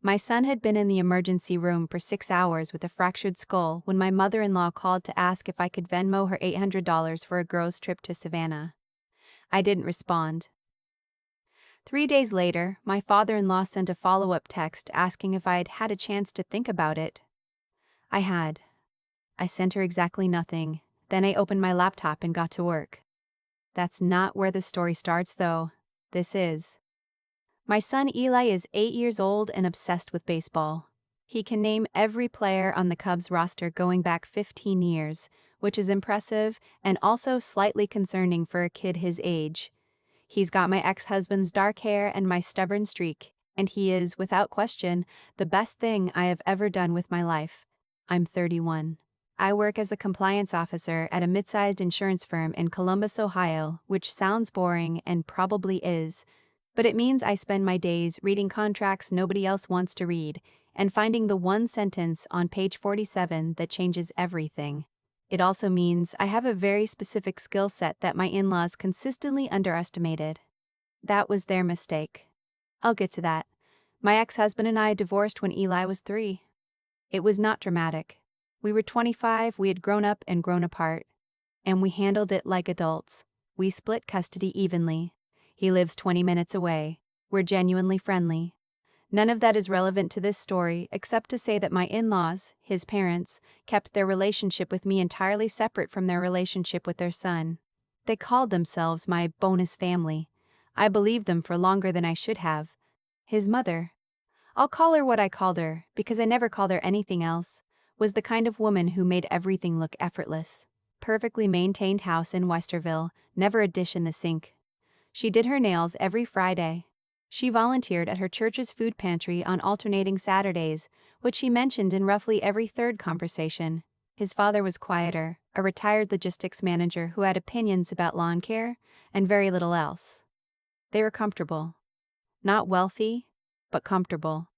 My son had been in the emergency room for 6 hours with a fractured skull when my mother-in-law called to ask if I could Venmo her $800 for a girls' trip to Savannah. I didn't respond. 3 days later, my father-in-law sent a follow-up text asking if I had had a chance to think about it. I had. I sent her exactly nothing. Then I opened my laptop and got to work. That's not where the story starts, though. This is. My son Eli is 8 years old and obsessed with baseball. He can name every player on the Cubs roster going back 15 years, which is impressive and also slightly concerning for a kid his age. He's got my ex-husband's dark hair and my stubborn streak, and he is, without question, the best thing I have ever done with my life. I'm 31. I work as a compliance officer at a mid-sized insurance firm in Columbus, Ohio, which sounds boring and probably is, but it means I spend my days reading contracts nobody else wants to read and finding the one sentence on page 47 that changes everything. It also means I have a very specific skill set that my in-laws consistently underestimated. That was their mistake. I'll get to that. My ex-husband and I divorced when Eli was 3. It was not dramatic. We were 25, we had grown up and grown apart. And we handled it like adults. We split custody evenly. He lives 20 minutes away. We're genuinely friendly. None of that is relevant to this story except to say that my in-laws, his parents, kept their relationship with me entirely separate from their relationship with their son. They called themselves my bonus family. I believed them for longer than I should have. His mother, I'll call her what I called her because I never called her anything else, was the kind of woman who made everything look effortless. Perfectly maintained house in Westerville, never a dish in the sink. She did her nails every Friday. She volunteered at her church's food pantry on alternating Saturdays, which she mentioned in roughly every third conversation. His father was quieter, a retired logistics manager who had opinions about lawn care and very little else. They were comfortable. Not wealthy, but comfortable.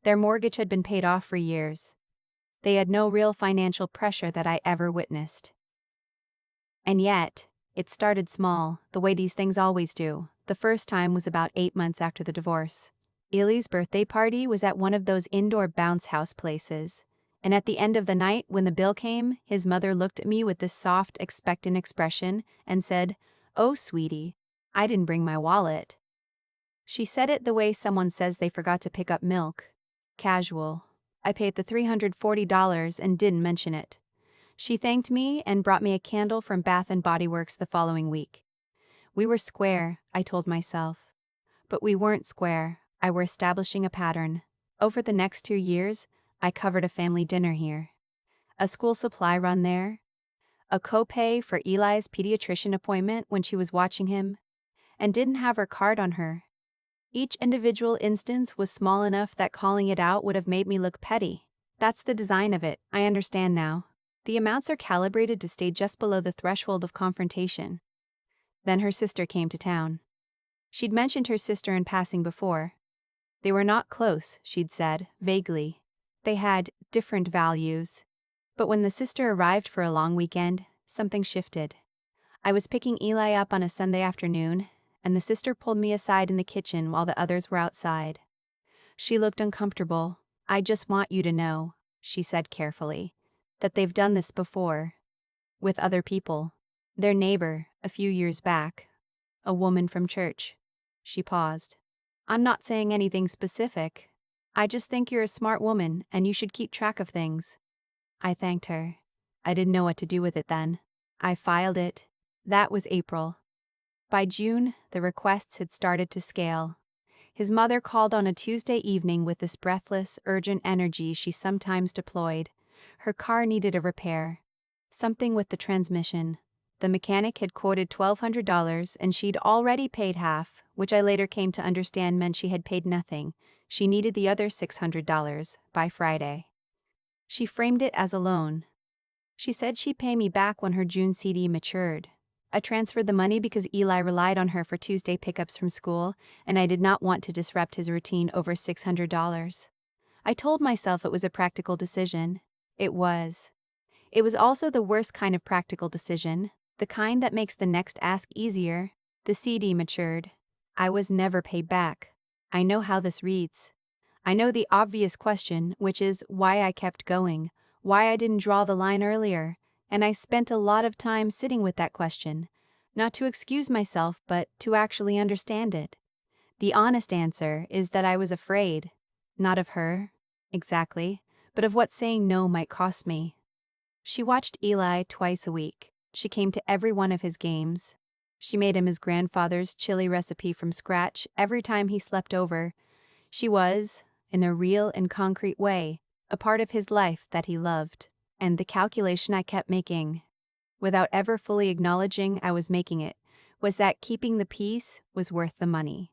Their mortgage had been paid off for years. They had no real financial pressure that I ever witnessed. And yet, it started small, the way these things always do. The first time was about 8 months after the divorce. Eli's birthday party was at one of those indoor bounce house places. And at the end of the night, when the bill came, his mother looked at me with this soft, expectant expression and said, "Oh, sweetie, I didn't bring my wallet." She said it the way someone says they forgot to pick up milk. Casual. I paid the $340 and didn't mention it. She thanked me and brought me a candle from Bath & Body Works the following week. We were square, I told myself. But we weren't square, I were establishing a pattern. Over the next 2 years, I covered a family dinner here. A school supply run there. A copay for Eli's pediatrician appointment when she was watching him. And didn't have her card on her. Each individual instance was small enough that calling it out would have made me look petty. That's the design of it, I understand now. The amounts are calibrated to stay just below the threshold of confrontation. Then her sister came to town. She'd mentioned her sister in passing before. They were not close, she'd said, vaguely. They had different values. But when the sister arrived for a long weekend, something shifted. I was picking Eli up on a Sunday afternoon, and the sister pulled me aside in the kitchen while the others were outside. She looked uncomfortable. "I just want you to know," she said carefully, "that they've done this before. With other people. Their neighbor, a few years back. A woman from church." She paused. "I'm not saying anything specific. I just think you're a smart woman and you should keep track of things." I thanked her. I didn't know what to do with it then. I filed it. That was April. By June, the requests had started to scale. His mother called on a Tuesday evening with this breathless, urgent energy she sometimes deployed. Her car needed a repair. Something with the transmission. The mechanic had quoted $1,200 and she'd already paid half, which I later came to understand meant she had paid nothing. She needed the other $600 by Friday. She framed it as a loan. She said she'd pay me back when her June CD matured. I transferred the money because Eli relied on her for Tuesday pickups from school, and I did not want to disrupt his routine over $600. I told myself it was a practical decision. It was. It was also the worst kind of practical decision, the kind that makes the next ask easier. The CD matured. I was never paid back. I know how this reads. I know the obvious question, which is why I kept going, why I didn't draw the line earlier, and I spent a lot of time sitting with that question, not to excuse myself, but to actually understand it. The honest answer is that I was afraid. Not of her, exactly, but of what saying no might cost me. She watched Eli twice a week. She came to every one of his games. She made him his grandfather's chili recipe from scratch every time he slept over. She was, in a real and concrete way, a part of his life that he loved. And the calculation I kept making, without ever fully acknowledging I was making it, was that keeping the peace was worth the money.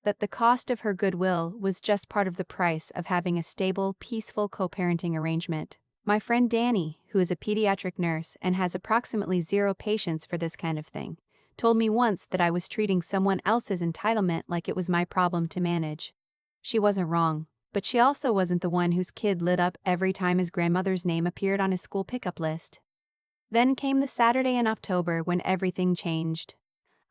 That the cost of her goodwill was just part of the price of having a stable, peaceful co-parenting arrangement. My friend Danny, who is a pediatric nurse and has approximately zero patience for this kind of thing, told me once that I was treating someone else's entitlement like it was my problem to manage. She wasn't wrong, but she also wasn't the one whose kid lit up every time his grandmother's name appeared on his school pickup list. Then came the Saturday in October when everything changed.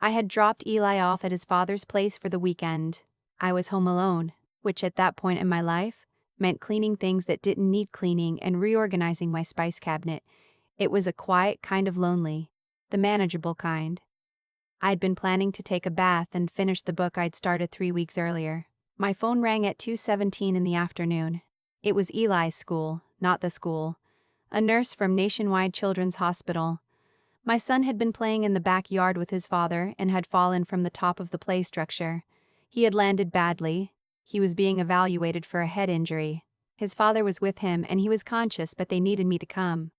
I had dropped Eli off at his father's place for the weekend. I was home alone, which at that point in my life meant cleaning things that didn't need cleaning and reorganizing my spice cabinet. It was a quiet kind of lonely, the manageable kind. I'd been planning to take a bath and finish the book I'd started 3 weeks earlier. My phone rang at 2:17 in the afternoon. It was Eli's school, not the school. A nurse from Nationwide Children's Hospital. My son had been playing in the backyard with his father and had fallen from the top of the play structure. He had landed badly. He was being evaluated for a head injury. His father was with him and he was conscious, but they needed me to come.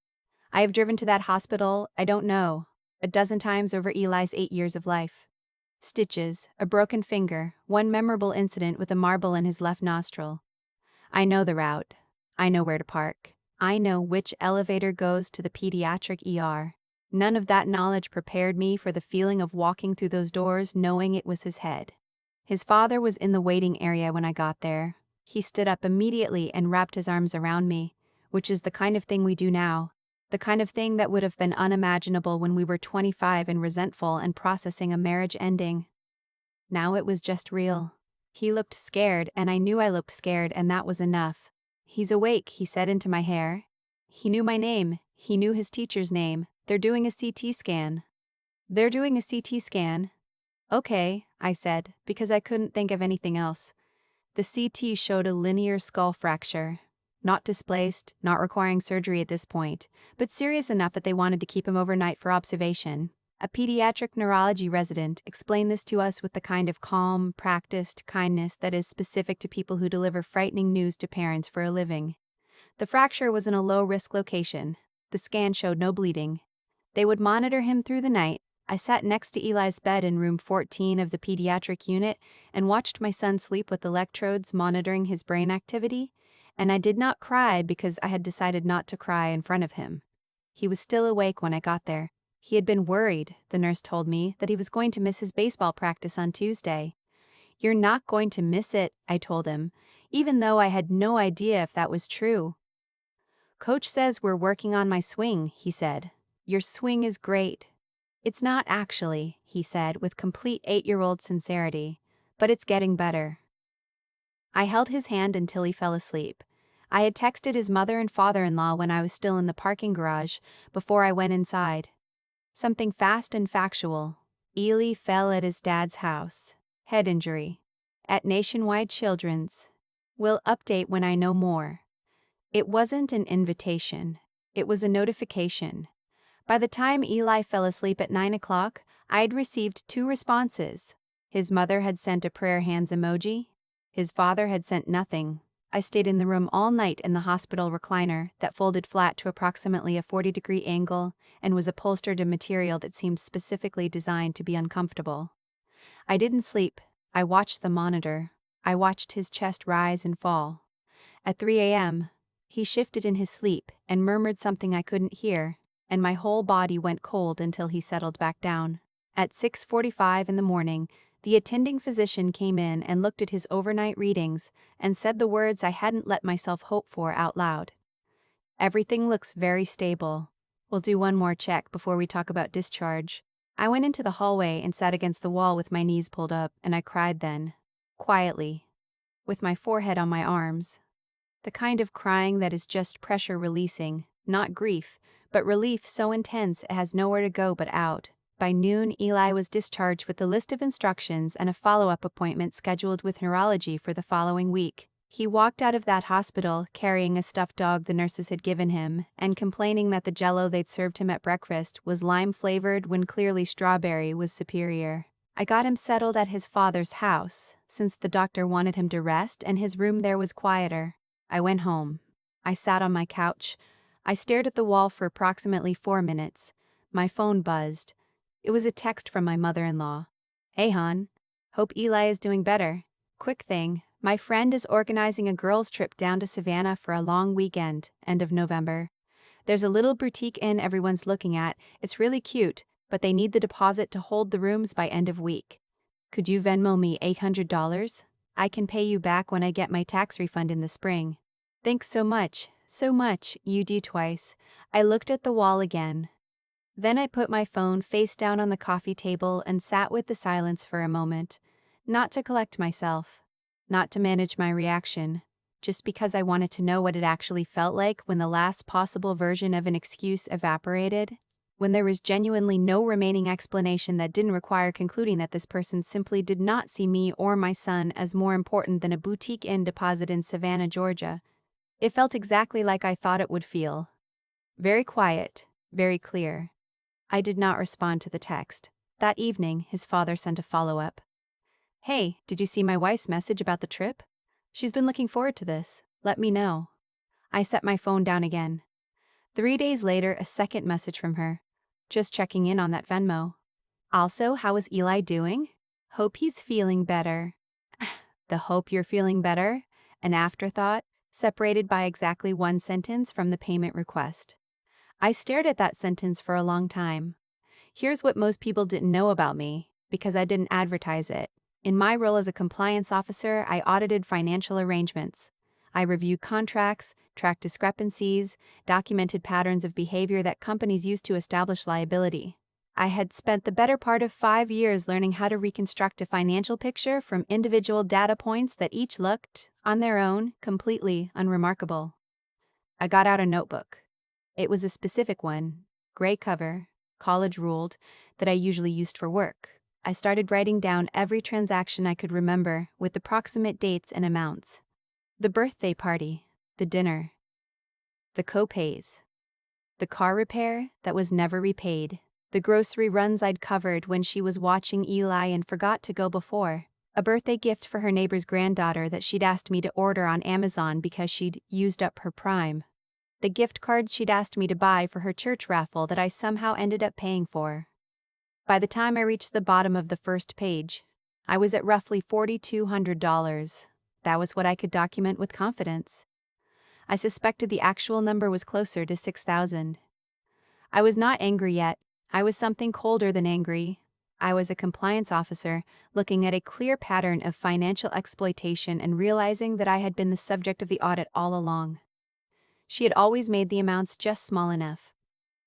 I have driven to that hospital, I don't know, a dozen times over Eli's 8 years of life. Stitches, a broken finger, one memorable incident with a marble in his left nostril. I know the route. I know where to park. I know which elevator goes to the pediatric ER. None of that knowledge prepared me for the feeling of walking through those doors knowing it was his head. His father was in the waiting area when I got there. He stood up immediately and wrapped his arms around me, which is the kind of thing we do now, the kind of thing that would have been unimaginable when we were 25 and resentful and processing a marriage ending. Now it was just real. He looked scared and I knew I looked scared, and that was enough. "He's awake," he said into my hair. He knew my name. He knew his teacher's name. "They're doing a CT scan." "They're doing a CT scan?" "Okay," I said, because I couldn't think of anything else. The CT showed a linear skull fracture. Not displaced, not requiring surgery at this point, but serious enough that they wanted to keep him overnight for observation. A pediatric neurology resident explained this to us with the kind of calm, practiced kindness that is specific to people who deliver frightening news to parents for a living. The fracture was in a low-risk location. The scan showed no bleeding. They would monitor him through the night. I sat next to Eli's bed in room 14 of the pediatric unit and watched my son sleep with electrodes monitoring his brain activity, and I did not cry because I had decided not to cry in front of him. He was still awake when I got there. He had been worried, the nurse told me, that he was going to miss his baseball practice on Tuesday. "You're not going to miss it," I told him, even though I had no idea if that was true. "Coach says we're working on my swing," he said. "Your swing is great." "It's not actually," he said with complete 8-year-old sincerity, "but it's getting better." I held his hand until he fell asleep. I had texted his mother and father-in-law when I was still in the parking garage, before I went inside. Something fast and factual. Ely fell at his dad's house. Head injury. At Nationwide Children's. Will update when I know more. It wasn't an invitation. It was a notification. By the time Eli fell asleep at 9 o'clock, I'd received 2 responses. His mother had sent a prayer hands emoji. His father had sent nothing. I stayed in the room all night in the hospital recliner that folded flat to approximately a 40-degree angle and was upholstered in material that seemed specifically designed to be uncomfortable. I didn't sleep. I watched the monitor. I watched his chest rise and fall. At 3 a.m., he shifted in his sleep and murmured something I couldn't hear, and my whole body went cold until he settled back down. At 6:45 in the morning, the attending physician came in and looked at his overnight readings and said the words I hadn't let myself hope for out loud. "Everything looks very stable. We'll do one more check before we talk about discharge." I went into the hallway and sat against the wall with my knees pulled up, and I cried then. Quietly. with my forehead on my arms. The kind of crying that is just pressure releasing, not grief, but relief so intense it has nowhere to go but out. By noon, Eli was discharged with a list of instructions and a follow-up appointment scheduled with neurology for the following week. He walked out of that hospital carrying a stuffed dog the nurses had given him and complaining that the jello they'd served him at breakfast was lime-flavored when clearly strawberry was superior. I got him settled at his father's house, since the doctor wanted him to rest and his room there was quieter. I went home. I sat on my couch. I stared at the wall for approximately 4 minutes. My phone buzzed. It was a text from my mother-in-law. "Hey, hon. Hope Eli is doing better. Quick thing, my friend is organizing a girls' trip down to Savannah for a long weekend, end of November. There's a little boutique inn everyone's looking at. It's really cute, but they need the deposit to hold the rooms by end of week. Could you Venmo me $800? I can pay you back when I get my tax refund in the spring. Thanks so much, you do twice." I looked at the wall again. Then I put my phone face down on the coffee table and sat with the silence for a moment. Not to collect myself. Not to manage my reaction. Just because I wanted to know what it actually felt like when the last possible version of an excuse evaporated. When there was genuinely no remaining explanation that didn't require concluding that this person simply did not see me or my son as more important than a boutique inn deposit in Savannah, Georgia. It felt exactly like I thought it would feel. Very quiet, very clear. I did not respond to the text. That evening, his father sent a follow-up. "Hey, did you see my wife's message about the trip? She's been looking forward to this. Let me know." I set my phone down again. 3 days later, a second message from her. "Just checking in on that Venmo. Also, how is Eli doing? Hope he's feeling better." The "hope you're feeling better," an afterthought, separated by exactly 1 sentence from the payment request. I stared at that sentence for a long time. Here's what most people didn't know about me, because I didn't advertise it. In my role as a compliance officer, I audited financial arrangements. I reviewed contracts, tracked discrepancies, documented patterns of behavior that companies use to establish liability. I had spent the better part of 5 years learning how to reconstruct a financial picture from individual data points that each looked, on their own, completely unremarkable. I got out a notebook. It was a specific one, gray cover, college-ruled, that I usually used for work. I started writing down every transaction I could remember with approximate dates and amounts. The birthday party, the dinner, the co-pays, the car repair that was never repaid, the grocery runs I'd covered when she was watching Eli and forgot to go before, a birthday gift for her neighbor's granddaughter that she'd asked me to order on Amazon because she'd used up her Prime, the gift cards she'd asked me to buy for her church raffle that I somehow ended up paying for. By the time I reached the bottom of the first page, I was at roughly $4,200. That was what I could document with confidence. I suspected the actual number was closer to 6,000. I was not angry yet. I was something colder than angry. I was a compliance officer, looking at a clear pattern of financial exploitation and realizing that I had been the subject of the audit all along. She had always made the amounts just small enough.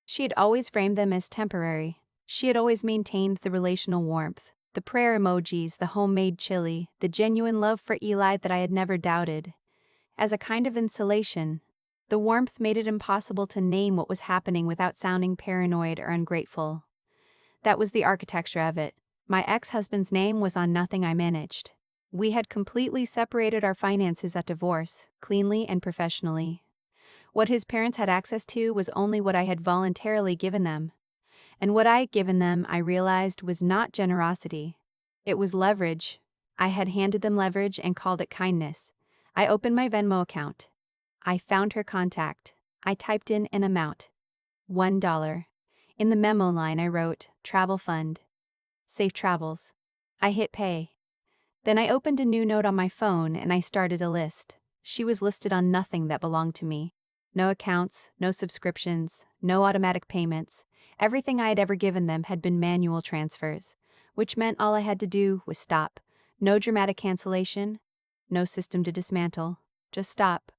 She had always framed them as temporary. She had always maintained the relational warmth, the prayer emojis, the homemade chili, the genuine love for Eli that I had never doubted. As a kind of insulation, the warmth made it impossible to name what was happening without sounding paranoid or ungrateful. That was the architecture of it. My ex-husband's name was on nothing I managed. We had completely separated our finances at divorce, cleanly and professionally. What his parents had access to was only what I had voluntarily given them. And what I had given them, I realized, was not generosity. It was leverage. I had handed them leverage and called it kindness. I opened my Venmo account. I found her contact. I typed in an amount. $1. In the memo line I wrote, "Travel fund. Safe travels." I hit pay. Then I opened a new note on my phone and I started a list. She was listed on nothing that belonged to me. No accounts, no subscriptions, no automatic payments. Everything I had ever given them had been manual transfers, which meant all I had to do was stop. No dramatic cancellation, no system to dismantle. Just stop.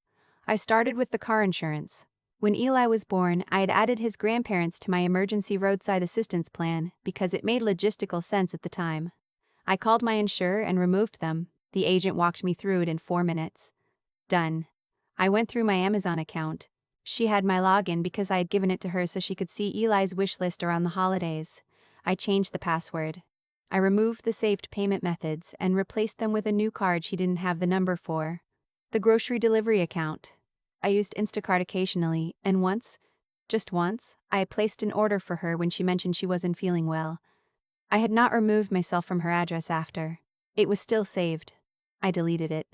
I started with the car insurance. When Eli was born, I had added his grandparents to my emergency roadside assistance plan because it made logistical sense at the time. I called my insurer and removed them. The agent walked me through it in 4 minutes. Done. I went through my Amazon account. She had my login because I had given it to her so she could see Eli's wish list around the holidays. I changed the password. I removed the saved payment methods and replaced them with a new card she didn't have the number for. The grocery delivery account. I used Instacart occasionally, and once, just once, I placed an order for her when she mentioned she wasn't feeling well. I had not removed myself from her address after. It was still saved. I deleted it.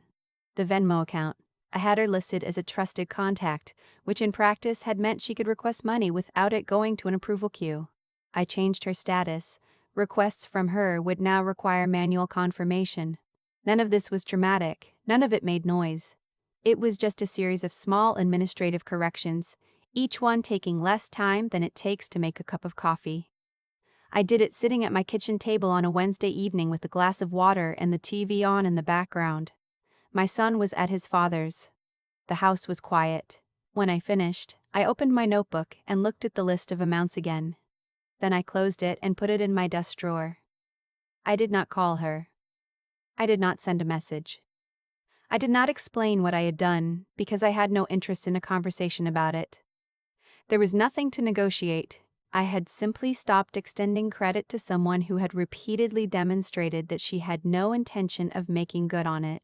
The Venmo account. I had her listed as a trusted contact, which in practice had meant she could request money without it going to an approval queue. I changed her status. Requests from her would now require manual confirmation. None of this was dramatic, none of it made noise. It was just a series of small administrative corrections, each one taking less time than it takes to make a cup of coffee. I did it sitting at my kitchen table on a Wednesday evening with a glass of water and the TV on in the background. My son was at his father's. The house was quiet. When I finished, I opened my notebook and looked at the list of amounts again. Then I closed it and put it in my desk drawer. I did not call her. I did not send a message. I did not explain what I had done because I had no interest in a conversation about it. There was nothing to negotiate. I had simply stopped extending credit to someone who had repeatedly demonstrated that she had no intention of making good on it.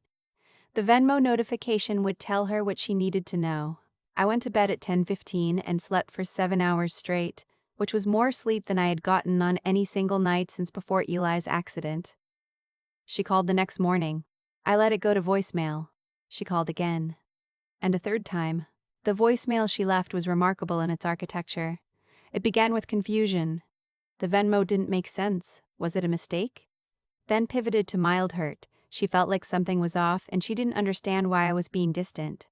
The Venmo notification would tell her what she needed to know. I went to bed at 10:15 and slept for 7 hours straight, which was more sleep than I had gotten on any single night since before Eli's accident. She called the next morning. I let it go to voicemail. She called again. And a third time. The voicemail she left was remarkable in its architecture. It began with confusion. The Venmo didn't make sense. Was it a mistake? Then pivoted to mild hurt. She felt like something was off and she didn't understand why I was being distant.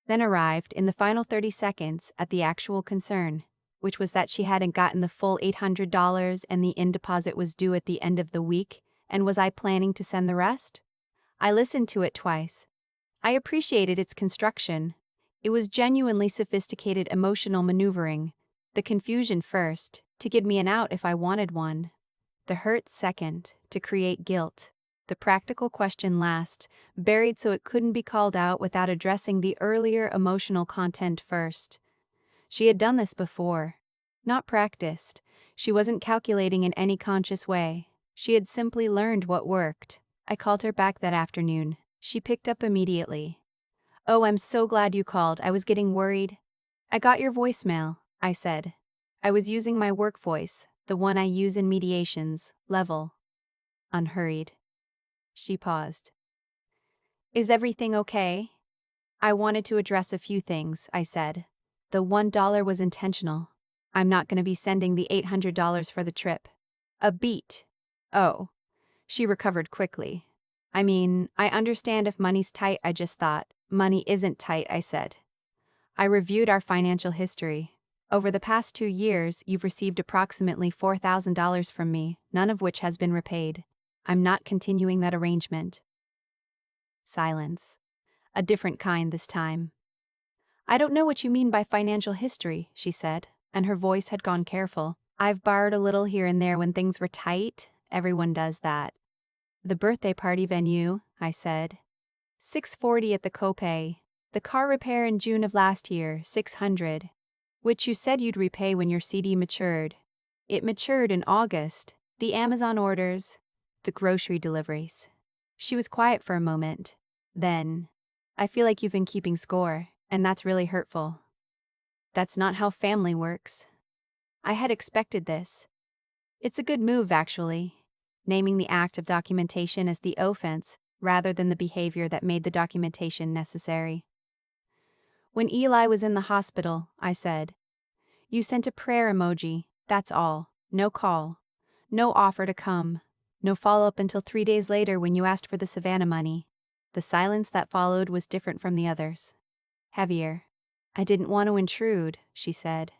Then arrived, in the final 30 seconds, at the actual concern, which was that she hadn't gotten the full $800 and the in-deposit was due at the end of the week, and was I planning to send the rest? I listened to it twice. I appreciated its construction. It was genuinely sophisticated emotional maneuvering. The confusion first, to get me an out if I wanted one. The hurt second, to create guilt. The practical question last, buried so it couldn't be called out without addressing the earlier emotional content first. She had done this before. Not practiced. She wasn't calculating in any conscious way. She had simply learned what worked. I called her back that afternoon. She picked up immediately. "Oh, I'm so glad you called. I was getting worried." "I got your voicemail," I said. I was using my work voice, the one I use in mediations, level. Unhurried. She paused. "Is everything okay?" "I wanted to address a few things," I said. "The $1 was intentional. I'm not going to be sending the $800 for the trip." A beat. "Oh." She recovered quickly. "I mean, I understand if money's tight. I just thought." "Money isn't tight," I said. I reviewed our financial history. Over the past 2 years, you've received approximately $4,000 from me, none of which has been repaid. I'm not continuing that arrangement. Silence. A different kind this time. "I don't know what you mean by financial history," she said, and her voice had gone careful. "I've borrowed a little here and there when things were tight. Everyone does that." "The birthday party venue," I said. $640 at the copay. The car repair in June of last year, $600. Which you said you'd repay when your CD matured. It matured in August. The Amazon orders. The grocery deliveries." She was quiet for a moment. Then, "I feel like you've been keeping score, and that's really hurtful." "That's not how family works." I had expected this. It's a good move, actually. Naming the act of documentation as the offense, rather than the behavior that made the documentation necessary. "When Eli was in the hospital," I said, "you sent a prayer emoji, that's all. No call. No offer to come. No follow-up until 3 days later when you asked for the Savannah money." The silence that followed was different from the others. Heavier. "I didn't want to intrude," she said.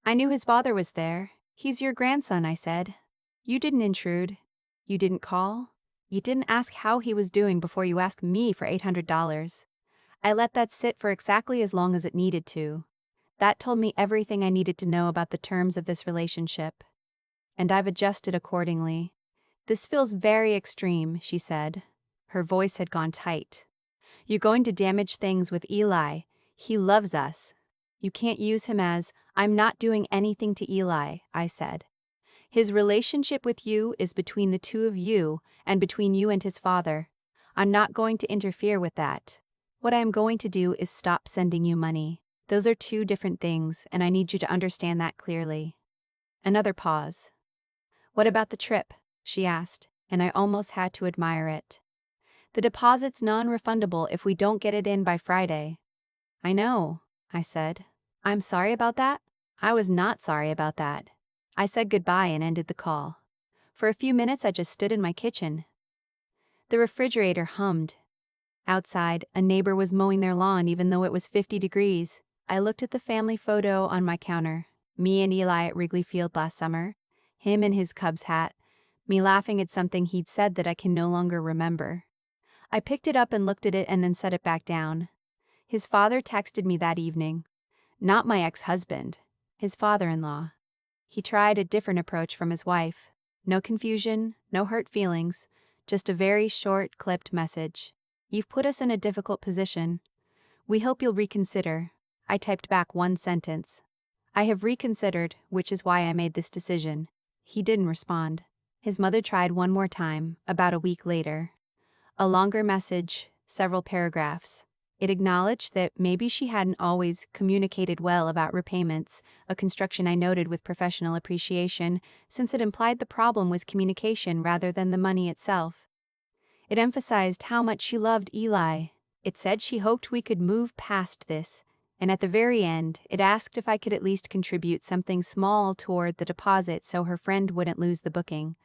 "I knew his father was there. He's your grandson," I said. "You didn't intrude. You didn't call. You didn't ask how he was doing before you asked me for $800. I let that sit for exactly as long as it needed to. That told me everything I needed to know about the terms of this relationship. And I've adjusted accordingly." "This feels very extreme," she said. Her voice had gone tight. "You're going to damage things with Eli. He loves us. You can't use him as, 'I'm not doing anything to Eli,'" I said. "His relationship with you is between the two of you and between you and his father. I'm not going to interfere with that. What I am going to do is stop sending you money. Those are two different things, and I need you to understand that clearly." Another pause. "What about the trip?" she asked, and I almost had to admire it. "The deposit's non-refundable if we don't get it in by Friday." "I know," I said. "I'm sorry about that?" I was not sorry about that. I said goodbye and ended the call. For a few minutes I just stood in my kitchen. The refrigerator hummed. Outside, a neighbor was mowing their lawn even though it was 50 degrees. I looked at the family photo on my counter. Me and Eli at Wrigley Field last summer. Him in his Cubs hat. Me laughing at something he'd said that I can no longer remember. I picked it up and looked at it and then set it back down. His father texted me that evening. Not my ex-husband. His father-in-law. He tried a different approach from his wife. No confusion, no hurt feelings, just a very short, clipped message. "You've put us in a difficult position. We hope you'll reconsider." I typed back one sentence. "I have reconsidered, which is why I made this decision." He didn't respond. His mother tried one more time, about a week later. A longer message, several paragraphs. It acknowledged that maybe she hadn't always communicated well about repayments, a construction I noted with professional appreciation, since it implied the problem was communication rather than the money itself. It emphasized how much she loved Eli. It said she hoped we could move past this, and at the very end, it asked if I could at least contribute something small toward the deposit so her friend wouldn't lose the booking.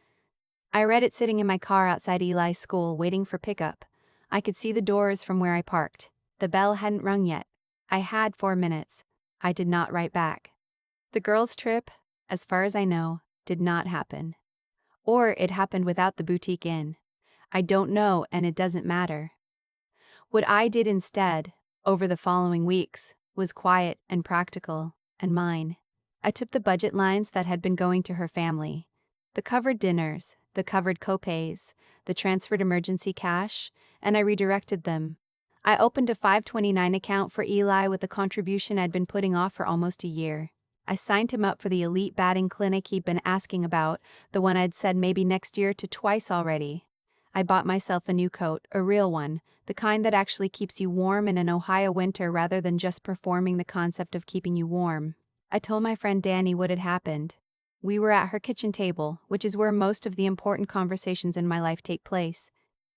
I read it sitting in my car outside Eli's school, waiting for pickup. I could see the doors from where I parked. The bell hadn't rung yet. I had 4 minutes. I did not write back. The girls' trip, as far as I know, did not happen. Or it happened without the boutique inn. I don't know, and it doesn't matter. What I did instead, over the following weeks, was quiet and practical, and mine. I took the budget lines that had been going to her family. The covered dinners, the covered copays, the transferred emergency cash, and I redirected them. I opened a 529 account for Eli with the contribution I'd been putting off for almost a year. I signed him up for the elite batting clinic he'd been asking about, the one I'd said maybe next year to twice already. I bought myself a new coat, a real one, the kind that actually keeps you warm in an Ohio winter rather than just performing the concept of keeping you warm. I told my friend Danny what had happened. We were at her kitchen table, which is where most of the important conversations in my life take place.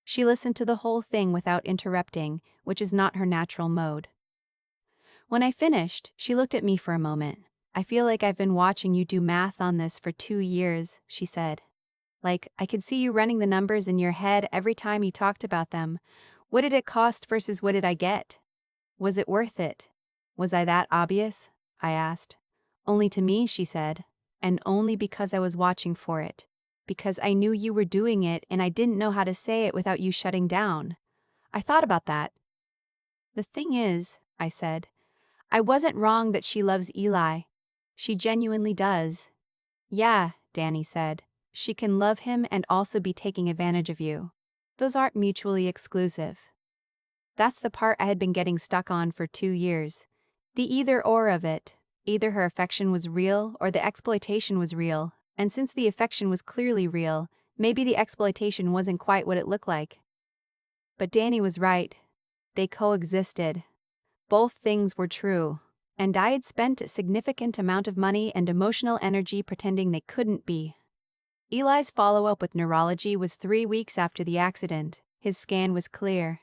She listened to the whole thing without interrupting, which is not her natural mode. When I finished, she looked at me for a moment. "I feel like I've been watching you do math on this for 2 years, she said. "Like, I could see you running the numbers in your head every time you talked about them. What did it cost versus what did I get? Was it worth it? Was I that obvious?" I asked. "Only to me," she said. "And only because I was watching for it. Because I knew you were doing it and I didn't know how to say it without you shutting down. I thought about that." "The thing is," I said, "I wasn't wrong that she loves Eli. She genuinely does." "Yeah," Danny said. "She can love him and also be taking advantage of you. Those aren't mutually exclusive." That's the part I had been getting stuck on for 2 years. The either or of it. Either her affection was real or the exploitation was real, and since the affection was clearly real, maybe the exploitation wasn't quite what it looked like. But Danny was right. They coexisted. Both things were true, and I had spent a significant amount of money and emotional energy pretending they couldn't be. Eli's follow-up with neurology was 3 weeks after the accident. His scan was clear.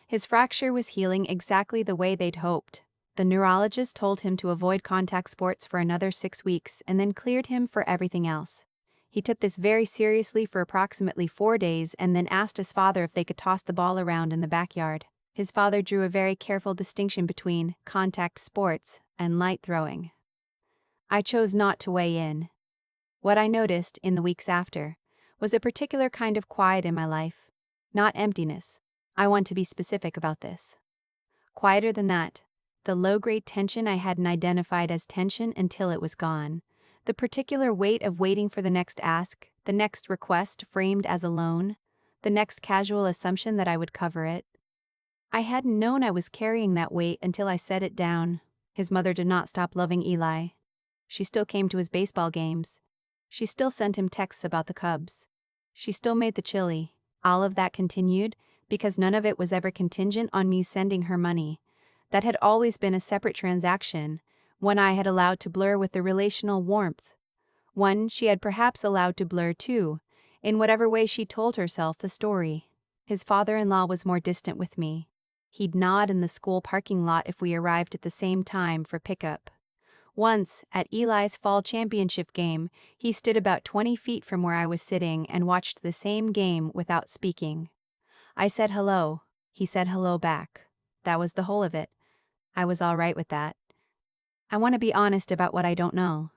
His fracture was healing exactly the way they'd hoped. The neurologist told him to avoid contact sports for another 6 weeks and then cleared him for everything else. He took this very seriously for approximately 4 days and then asked his father if they could toss the ball around in the backyard. His father drew a very careful distinction between contact sports and light throwing. I chose not to weigh in. What I noticed in the weeks after was a particular kind of quiet in my life, not emptiness. I want to be specific about this. Quieter than that, the low-grade tension I hadn't identified as tension until it was gone. The particular weight of waiting for the next ask, the next request framed as a loan. The next casual assumption that I would cover it. I hadn't known I was carrying that weight until I set it down. His mother did not stop loving Eli. She still came to his baseball games. She still sent him texts about the Cubs. She still made the chili. All of that continued because none of it was ever contingent on me sending her money. That had always been a separate transaction, one I had allowed to blur with the relational warmth. One she had perhaps allowed to blur too, in whatever way she told herself the story. His father-in-law was more distant with me. He'd nod in the school parking lot if we arrived at the same time for pickup. Once, at Eli's fall championship game, he stood about 20 feet from where I was sitting and watched the same game without speaking. I said hello. He said hello back. That was the whole of it. I was all right with that. I want to be honest about what I don't know.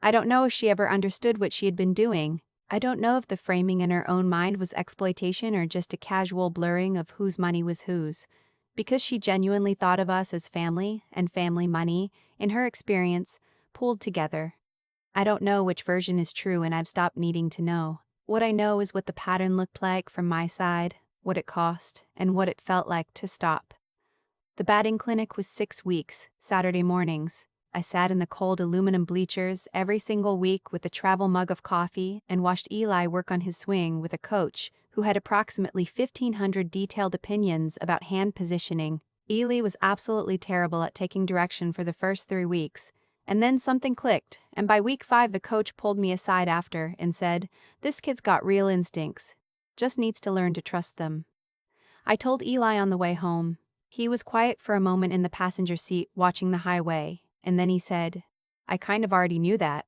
I don't know if she ever understood what she had been doing. I don't know if the framing in her own mind was exploitation or just a casual blurring of whose money was whose. Because she genuinely thought of us as family and family money, in her experience, pooled together. I don't know which version is true and I've stopped needing to know. What I know is what the pattern looked like from my side, what it cost, and what it felt like to stop. The batting clinic was 6 weeks, Saturday mornings. I sat in the cold aluminum bleachers every single week with a travel mug of coffee and watched Eli work on his swing with a coach who had approximately 1,500 detailed opinions about hand positioning. Eli was absolutely terrible at taking direction for the first 3 weeks, and then something clicked, and by week 5 the coach pulled me aside after and said, "This kid's got real instincts. Just needs to learn to trust them." I told Eli on the way home. He was quiet for a moment in the passenger seat watching the highway, and then he said, "I kind of already knew that."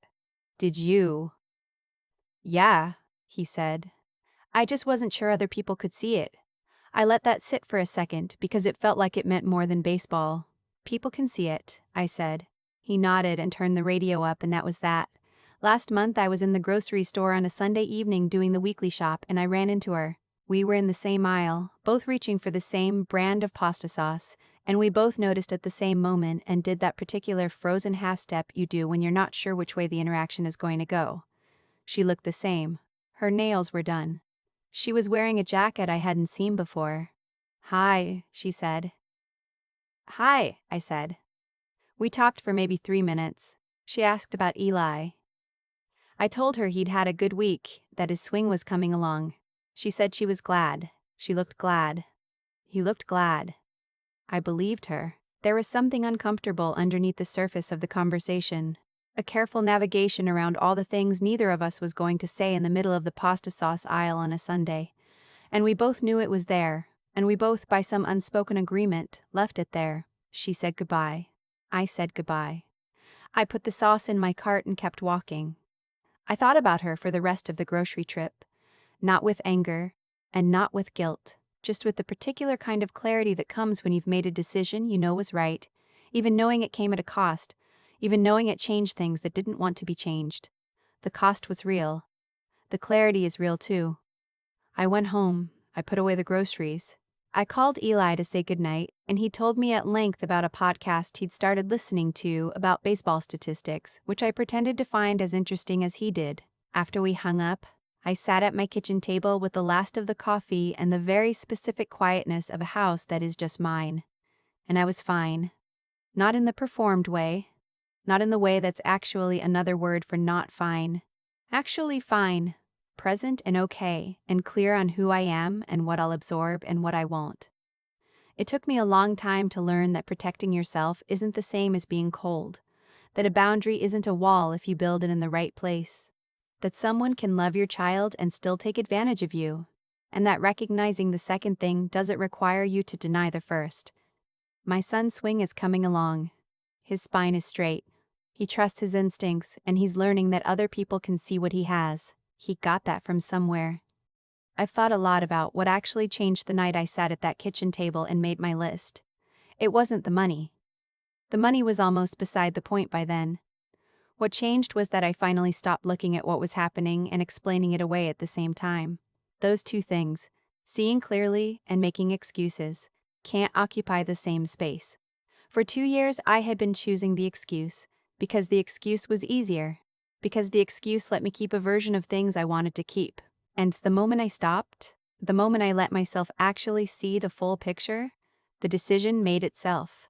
"Did you?" "Yeah," he said. "I just wasn't sure other people could see it." I let that sit for a second because it felt like it meant more than baseball. "People can see it," I said. He nodded and turned the radio up, and that was that. Last month I was in the grocery store on a Sunday evening doing the weekly shop and I ran into her. We were in the same aisle, both reaching for the same brand of pasta sauce, and we both noticed at the same moment and did that particular frozen half step you do when you're not sure which way the interaction is going to go. She looked the same. Her nails were done. She was wearing a jacket I hadn't seen before. "Hi," she said. "Hi," I said. We talked for maybe 3 minutes. She asked about Eli. I told her he'd had a good week, that his swing was coming along. She said she was glad. She looked glad. He looked glad. I believed her. There was something uncomfortable underneath the surface of the conversation. A careful navigation around all the things neither of us was going to say in the middle of the pasta sauce aisle on a Sunday. And we both knew it was there, and we both, by some unspoken agreement, left it there. She said goodbye. I said goodbye. I put the sauce in my cart and kept walking. I thought about her for the rest of the grocery trip. Not with anger, and not with guilt, just with the particular kind of clarity that comes when you've made a decision you know was right, even knowing it came at a cost, even knowing it changed things that didn't want to be changed. The cost was real. The clarity is real too. I went home. I put away the groceries. I called Eli to say goodnight, and he told me at length about a podcast he'd started listening to about baseball statistics, which I pretended to find as interesting as he did. After we hung up, I sat at my kitchen table with the last of the coffee and the very specific quietness of a house that is just mine. And I was fine. Not in the performed way. Not in the way that's actually another word for not fine. Actually fine. Present and okay, and clear on who I am and what I'll absorb and what I won't. It took me a long time to learn that protecting yourself isn't the same as being cold, that a boundary isn't a wall if you build it in the right place, that someone can love your child and still take advantage of you, and that recognizing the second thing doesn't require you to deny the first. My son's swing is coming along. His spine is straight. He trusts his instincts, and he's learning that other people can see what he has. He got that from somewhere. I've thought a lot about what actually changed the night I sat at that kitchen table and made my list. It wasn't the money. The money was almost beside the point by then. What changed was that I finally stopped looking at what was happening and explaining it away at the same time. Those two things, seeing clearly and making excuses, can't occupy the same space. For 2 years I had been choosing the excuse, because the excuse was easier. Because the excuse let me keep a version of things I wanted to keep, And the moment I stopped, the moment I let myself actually see the full picture, the decision made itself.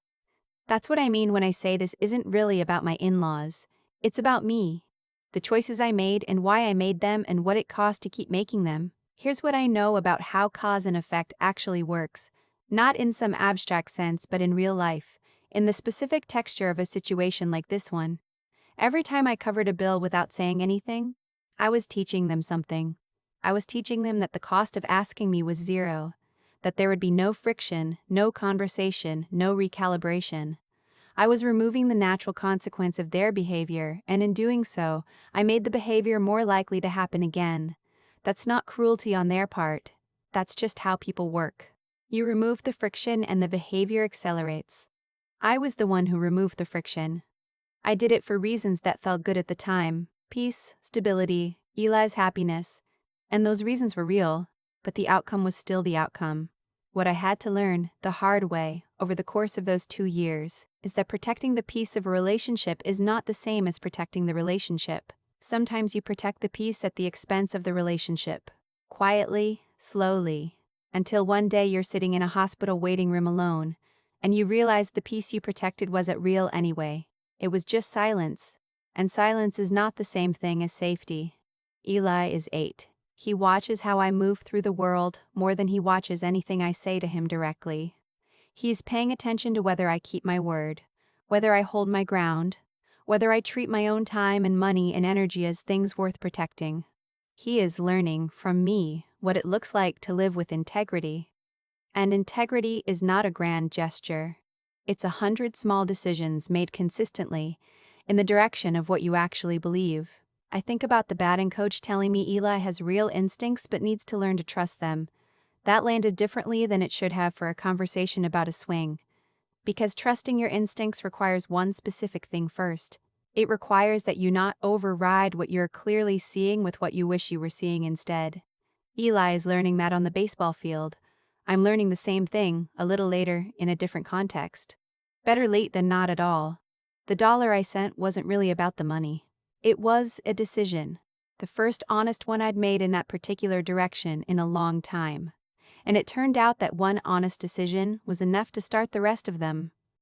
That's what I mean when I say this isn't really about my in-laws. It's about me. The choices I made and why I made them and what it cost to keep making them. Here's what I know about how cause and effect actually works. Not in some abstract sense, but in real life. In the specific texture of a situation like this one. Every time I covered a bill without saying anything, I was teaching them something. I was teaching them that the cost of asking me was zero, that there would be no friction, no conversation, no recalibration. I was removing the natural consequence of their behavior, and in doing so, I made the behavior more likely to happen again. That's not cruelty on their part. That's just how people work. You remove the friction and the behavior accelerates. I was the one who removed the friction. I did it for reasons that felt good at the time: peace, stability, Eli's happiness. And those reasons were real, but the outcome was still the outcome. What I had to learn, the hard way, over the course of those 2 years, is that protecting the peace of a relationship is not the same as protecting the relationship. Sometimes you protect the peace at the expense of the relationship. Quietly, slowly, until one day you're sitting in a hospital waiting room alone, and you realize the peace you protected wasn't real anyway. It was just silence, and silence is not the same thing as safety. Eli is 8. He watches how I move through the world more than he watches anything I say to him directly. He's paying attention to whether I keep my word, whether I hold my ground, whether I treat my own time and money and energy as things worth protecting. He is learning from me what it looks like to live with integrity. And integrity is not a grand gesture. It's 100 small decisions made consistently in the direction of what you actually believe. I think about the batting coach telling me Eli has real instincts but needs to learn to trust them. That landed differently than it should have for a conversation about a swing. Because trusting your instincts requires one specific thing first. It requires that you not override what you're clearly seeing with what you wish you were seeing instead. Eli is learning that on the baseball field. I'm learning the same thing, a little later, in a different context. Better late than not at all. The dollar I sent wasn't really about the money. It was a decision. The first honest one I'd made in that particular direction in a long time. And it turned out that one honest decision was enough to start the rest of them.